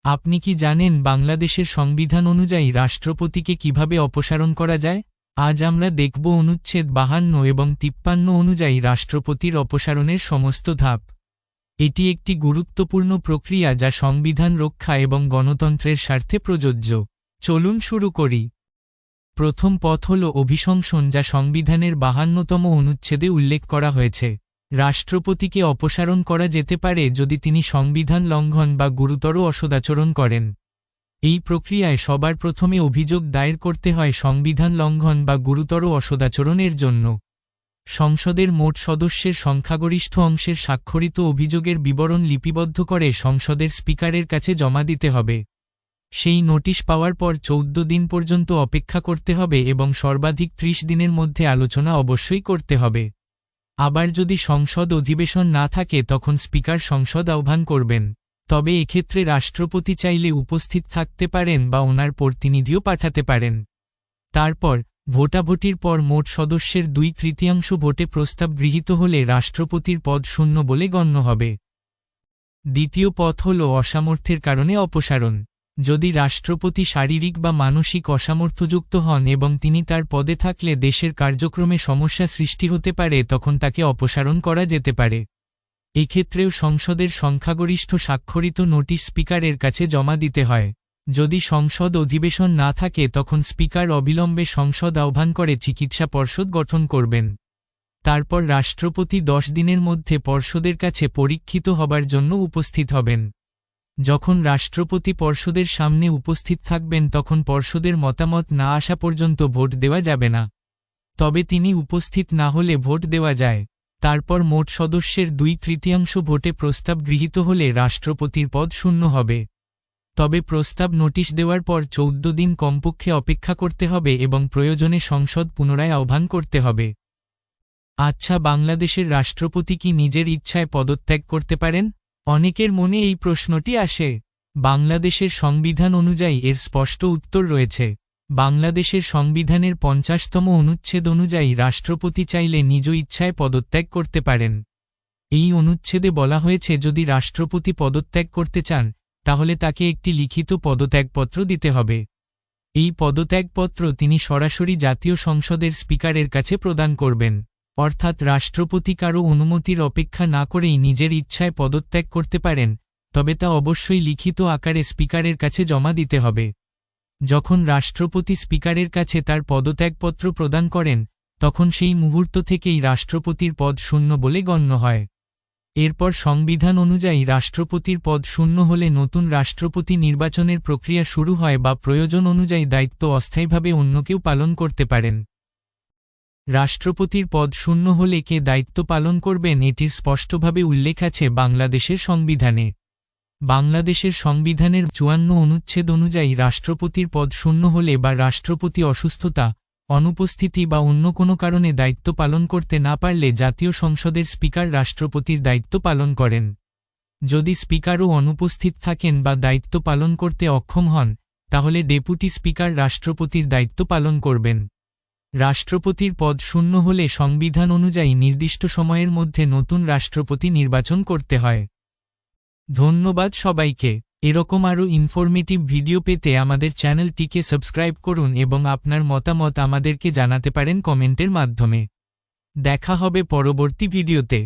আপনি কি জানেন বাংলাদেশের সংবিধান অনুযায়ী রাষ্ট্রপতিকে কিভাবে অপসারণ করা যায়? আজ আমরা দেখব অনুচ্ছেদ 52 এবং 53 অনুযায়ী রাষ্ট্রপতির অপসারণের সমস্ত ধাপ। এটি একটি গুরুত্বপূর্ণ প্রক্রিয়া যা সংবিধান রক্ষা এবং গণতন্ত্রের স্বার্থে প্রযোজ্য। চলুন শুরু করি। প্রথম পথ হল অভিশংসন, যা সংবিধানের 52তম অনুচ্ছেদে উল্লেখ করা হয়েছে। রাষ্ট্রপতিকে অপসারণ করা যেতে পারে যদি তিনি সংবিধান লঙ্ঘন বা গুরুতর অসদাচরণ করেন। এই প্রক্রিয়ায় সবার প্রথমে অভিযোগ দায়ের করতে হয় সংবিধান লঙ্ঘন বা গুরুতর অসদাচরণের জন্য। সংসদের মোট সদস্যের সংখ্যাগরিষ্ঠ অংশের স্বাক্ষরিত অভিযোগের বিবরণ লিপিবদ্ধ করে সংসদের স্পিকারের কাছে জমা দিতে হবে। সেই নোটিশ পাওয়ার পর 14 দিন পর্যন্ত অপেক্ষা করতে হবে এবং সর্বাধিক 30 দিনের মধ্যে আলোচনা অবশ্যই করতে হবে। আবার যদি সংসদ অধিবেশন না থাকে তখন স্পিকার সংসদ আহ্বান করবেন। তবে এক্ষেত্রে রাষ্ট্রপতি চাইলে উপস্থিত থাকতে পারেন বা ওনার প্রতিনিধিও পাঠাতে পারেন। তারপর ভোটাভুটির পর মোট সদস্যের 2/3 ভোটে প্রস্তাব গৃহীত হলে রাষ্ট্রপতির পদ শূন্য বলে গণ্য হবে। দ্বিতীয় পথ হল অসামর্থ্যের কারণে অপসারণ। যদি রাষ্ট্রপতি শারীরিক বা মানসিক অসামর্থ্যযুক্ত হন এবং তিনি তার পদে থাকলে দেশের কার্যক্রমে সমস্যা সৃষ্টি হতে পারে, তখন তাকে অপসারণ করা যেতে পারে। এক্ষেত্রেও সংসদের সংখ্যাগরিষ্ঠ স্বাক্ষরিত নোটিশ স্পিকারের কাছে জমা দিতে হয়। যদি সংসদ অধিবেশন না থাকে তখন স্পিকার অবিলম্বে সংসদ আহ্বান করে চিকিৎসা পর্ষদ গঠন করবেন। তারপর রাষ্ট্রপতি 10 দিনের মধ্যে পর্ষদের কাছে পরীক্ষিত হবার জন্য উপস্থিত হবেন। যখন রাষ্ট্রপতি পর্ষদের সামনে উপস্থিত থাকবেন তখন পর্ষদের মতামত না আসা পর্যন্ত ভোট দেওয়া যাবে না। তবে তিনি উপস্থিত না হলে ভোট দেওয়া যায়। তারপর মোট সদস্যের 2/3 ভোটে প্রস্তাব গৃহীত হলে রাষ্ট্রপতির পদ শূন্য হবে। তবে প্রস্তাব নোটিশ দেওয়ার পর 14 দিন কমপক্ষে অপেক্ষা করতে হবে এবং প্রয়োজনে সংসদ পুনরায় আহ্বান করতে হবে। আচ্ছা, বাংলাদেশের রাষ্ট্রপতি কি নিজের ইচ্ছায় পদত্যাগ করতে পারেন? অনেকের মনে এই প্রশ্নটি আসে। বাংলাদেশের সংবিধান অনুযায়ী এর স্পষ্ট উত্তর রয়েছে। বাংলাদেশের সংবিধানের 50তম অনুচ্ছেদ অনুযায়ী রাষ্ট্রপতি চাইলে নিজ ইচ্ছায় পদত্যাগ করতে পারেন। এই অনুচ্ছেদে বলা হয়েছে যদি রাষ্ট্রপতি পদত্যাগ করতে চান তাহলে তাকে একটি লিখিত পদত্যাগপত্র দিতে হবে। এই পদত্যাগপত্র তিনি সরাসরি জাতীয় সংসদের স্পিকারের কাছে প্রদান করবেন। অর্থাৎ রাষ্ট্রপতি কারও অনুমতির অপেক্ষা না করেই নিজের ইচ্ছায় পদত্যাগ করতে পারেন, তবে তা অবশ্যই লিখিত আকারে স্পিকারের কাছে জমা দিতে হবে। যখন রাষ্ট্রপতি স্পিকারের কাছে তার পদত্যাগপত্র প্রদান করেন তখন সেই মুহূর্ত থেকেই রাষ্ট্রপতির পদ শূন্য বলে গণ্য হয়। এরপর সংবিধান অনুযায়ী রাষ্ট্রপতির পদ শূন্য হলে নতুন রাষ্ট্রপতি নির্বাচনের প্রক্রিয়া শুরু হয় বা প্রয়োজন অনুযায়ী দায়িত্ব অস্থায়ীভাবে অন্য কেউ পালন করতে পারেন। রাষ্ট্রপতির পদ শূন্য হলে কে দায়িত্ব পালন করবেন এটির স্পষ্টভাবে উল্লেখ আছে বাংলাদেশের সংবিধানে। বাংলাদেশের সংবিধানের 54 অনুচ্ছেদ অনুযায়ী রাষ্ট্রপতির পদ শূন্য হলে বা রাষ্ট্রপতি অসুস্থতা, অনুপস্থিতি বা অন্য কোনো কারণে দায়িত্ব পালন করতে না পারলে জাতীয় সংসদের স্পিকার রাষ্ট্রপতির দায়িত্ব পালন করেন। যদি স্পিকারও অনুপস্থিত থাকেন বা দায়িত্ব পালন করতে অক্ষম হন তাহলে ডেপুটি স্পিকার রাষ্ট্রপতির দায়িত্ব পালন করবেন। রাষ্ট্রপতির পদ শূন্য হলে সংবিধান অনুযায়ী নির্দিষ্ট সময়ের মধ্যে নতুন রাষ্ট্রপতি নির্বাচন করতে হয়। ধন্যবাদ সবাইকে। এরকম আরও ইনফরমেটিভ ভিডিও পেতে আমাদের চ্যানেলটিকে সাবস্ক্রাইব করুন এবং আপনার মতামত আমাদেরকে জানাতে পারেন কমেন্টের মাধ্যমে। দেখা হবে পরবর্তী ভিডিওতে।